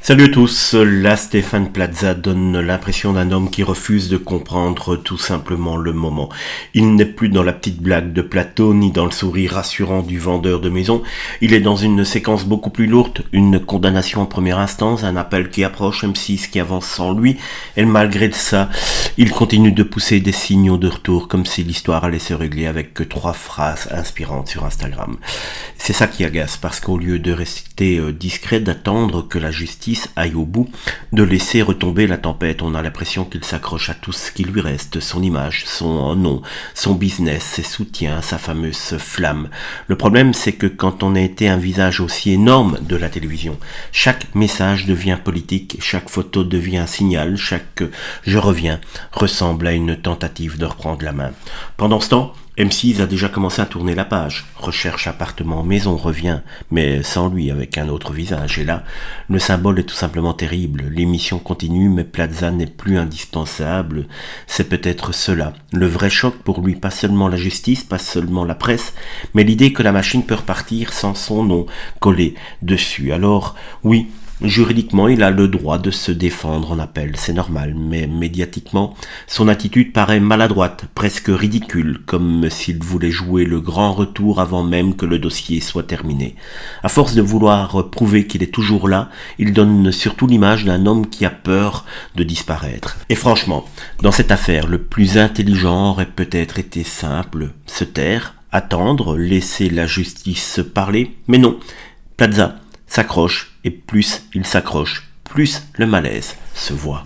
Salut à tous, là Stéphane Plaza donne l'impression d'un homme qui refuse de comprendre tout simplement le moment. Il n'est plus dans la petite blague de plateau ni dans le sourire rassurant du vendeur de maison, il est dans une séquence beaucoup plus lourde, une condamnation en première instance, un appel qui approche M6 qui avance sans lui, et malgré ça, il continue de pousser des signaux de retour comme si l'histoire allait se régler avec que 3 phrases inspirantes sur Instagram. C'est ça qui agace parce qu'au lieu de rester discret, d'attendre que la justice aille au bout, de laisser retomber la tempête, on a l'impression qu'il s'accroche à tout ce qui lui reste, son image, son nom, son business, ses soutiens, sa fameuse flamme. Le problème, c'est que quand on a été un visage aussi énorme de la télévision, chaque message devient politique, chaque photo devient un signal, chaque je reviens ressemble à une tentative de reprendre la main. Pendant ce temps, M6 a déjà commencé à tourner la page. Recherche appartement, maison revient, mais sans lui, avec un autre visage. Et là, le symbole est tout simplement terrible. L'émission continue, mais Plaza n'est plus indispensable. C'est peut-être cela. Le vrai choc pour lui, pas seulement la justice, pas seulement la presse, mais l'idée que la machine peut repartir sans son nom collé dessus. Alors, oui, juridiquement, il a le droit de se défendre en appel, c'est normal, mais médiatiquement, son attitude paraît maladroite, presque ridicule, comme s'il voulait jouer le grand retour avant même que le dossier soit terminé. À force de vouloir prouver qu'il est toujours là, il donne surtout l'image d'un homme qui a peur de disparaître. Et franchement, dans cette affaire, le plus intelligent aurait peut-être été simple, se taire, attendre, laisser la justice parler, mais non, Plaza s'accroche, et plus il s'accroche, plus le malaise se voit.